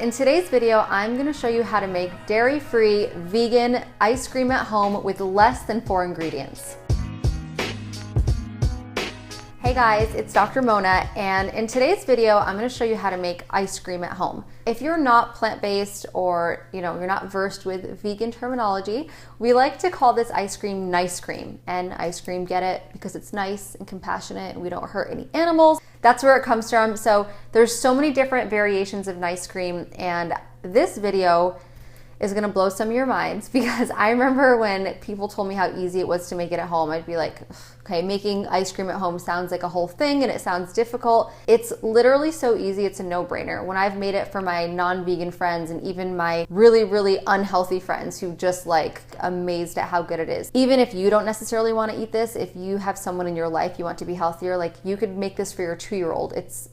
In today's video, I'm going to show you how to make dairy-free vegan ice cream at home with less than 4 ingredients. Hey guys, it's Dr. Mona, and in today's video, I'm going to show you how to make ice cream at home. If you're not plant-based or you're not versed with vegan terminology, we like to call this ice cream NICECREAM. And ice cream, get it? Because it's nice and compassionate and we don't hurt any animals. That's where it comes from. So there's so many different variations of NICECREAM, and this video is gonna blow some of your minds because I remember when people told me how easy it was to make it at home, I'd be like, okay, making ice cream at home sounds like a whole thing and it sounds difficult. It's literally so easy, it's a no-brainer. When I've made it for my non-vegan friends and even my really, really unhealthy friends who just like amazed at how good it is. Even if you don't necessarily want to eat this, if you have someone in your life you want to be healthier, like you could make this for your 2-year-old. It's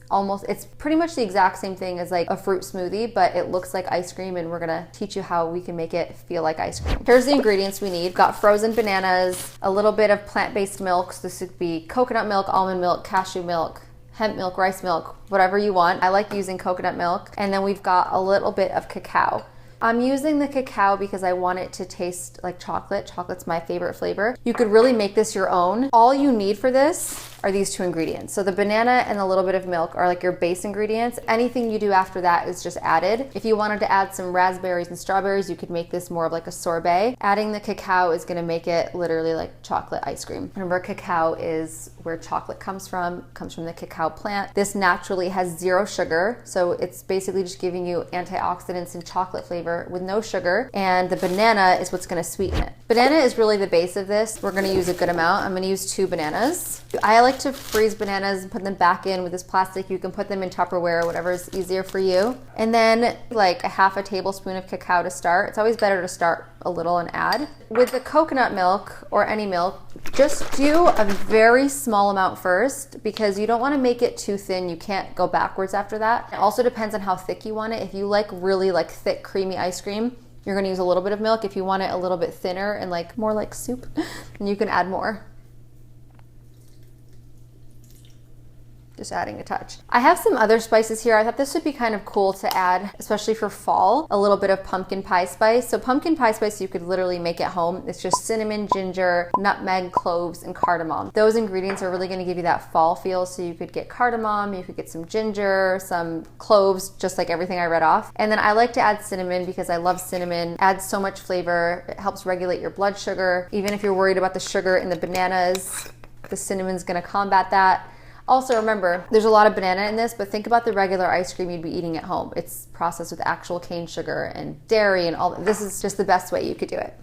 pretty much the exact same thing as like a fruit smoothie, but it looks like ice cream, and we're gonna teach you how we can make it feel like ice cream. Here's the ingredients we need. We've got frozen bananas, a little bit of plant-based milk. So this would be coconut milk, almond milk, cashew milk, hemp milk, rice milk, whatever you want. I like using coconut milk. And then we've got a little bit of cacao. I'm using the cacao because I want it to taste like chocolate. Chocolate's my favorite flavor. You could really make this your own. All you need for this are these 2 ingredients. So the banana and a little bit of milk are like your base ingredients. Anything you do after that is just added. If you wanted to add some raspberries and strawberries, you could make this more of like a sorbet. Adding the cacao is gonna make it literally like chocolate ice cream. Remember, cacao is where chocolate comes from the cacao plant. This naturally has 0 sugar, so it's basically just giving you antioxidants and chocolate flavor with no sugar, and the banana is what's gonna sweeten it. Banana is really the base of this. We're gonna use a good amount. I'm gonna use 2 bananas. I like to freeze bananas and put them back in with this plastic. You can put them in Tupperware, whatever is easier for you. And then like a half a tablespoon of cacao to start. It's always better to start a little and add. With the coconut milk or any milk, just do a very small amount first because you don't want to make it too thin. You can't go backwards after that. It also depends on how thick you want it. If you like really like thick creamy ice cream, you're going to use a little bit of milk. If you want it a little bit thinner and like more like soup, then you can add more. Just adding a touch. I have some other spices here. I thought this would be kind of cool to add, especially for fall, a little bit of pumpkin pie spice. So pumpkin pie spice you could literally make at home. It's just cinnamon, ginger, nutmeg, cloves, and cardamom. Those ingredients are really gonna give you that fall feel. So you could get cardamom, you could get some ginger, some cloves, just like everything I read off. And then I like to add cinnamon because I love cinnamon. It adds so much flavor. It helps regulate your blood sugar. Even if you're worried about the sugar in the bananas, the cinnamon's gonna combat that. Also remember, there's a lot of banana in this, but think about the regular ice cream you'd be eating at home. It's processed with actual cane sugar and dairy and all that. This is just the best way you could do it.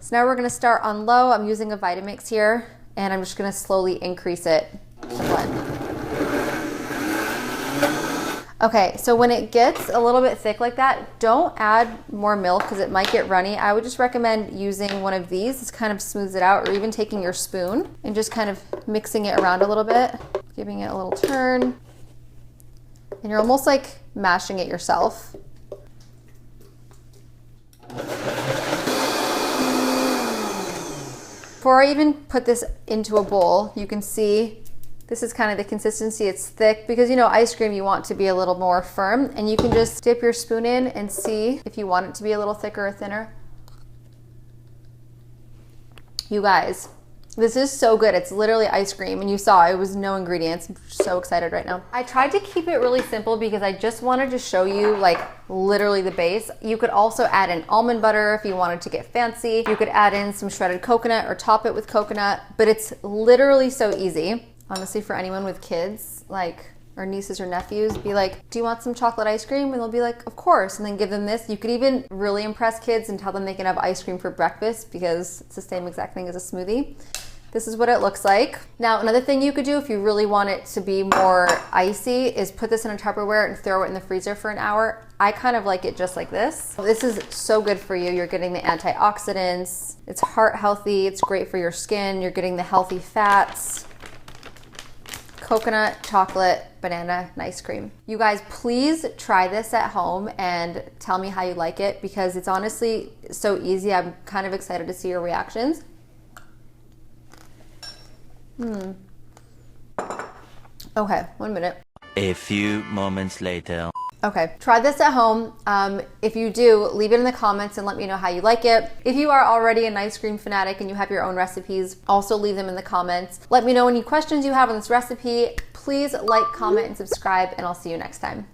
So now we're gonna start on low. I'm using a Vitamix here, and I'm just gonna slowly increase it to blend. Okay, so when it gets a little bit thick like that, don't add more milk because it might get runny. I would just recommend using one of these. This kind of smooths it out, or even taking your spoon and just kind of mixing it around a little bit, giving it a little turn. And you're almost like mashing it yourself. Before I even put this into a bowl, you can see this is kind of the consistency. It's thick because ice cream you want to be a little more firm, and you can just dip your spoon in and see if you want it to be a little thicker or thinner. You guys, this is so good. It's literally ice cream, and you saw it was no ingredients. I'm so excited right now. I tried to keep it really simple because I just wanted to show you like literally the base. You could also add in almond butter if you wanted to get fancy. You could add in some shredded coconut or top it with coconut, but it's literally so easy. Honestly, for anyone with kids, or nieces or nephews, be like, do you want some chocolate ice cream? And they'll be like, of course. And then give them this. You could even really impress kids and tell them they can have ice cream for breakfast because it's the same exact thing as a smoothie. This is what it looks like. Now, another thing you could do if you really want it to be more icy is put this in a Tupperware and throw it in the freezer for an hour. I kind of like it just like this. This is so good for you. You're getting the antioxidants. It's heart healthy. It's great for your skin. You're getting the healthy fats. Coconut, chocolate, banana, NICECREAM. You guys, please try this at home and tell me how you like it because it's honestly so easy. I'm kind of excited to see your reactions. Okay, 1 minute. A few moments later. Okay, try this at home. If you do, leave it in the comments and let me know how you like it. If you are already an ice cream fanatic and you have your own recipes, also leave them in the comments. Let me know any questions you have on this recipe. Please like, comment, and subscribe, and I'll see you next time.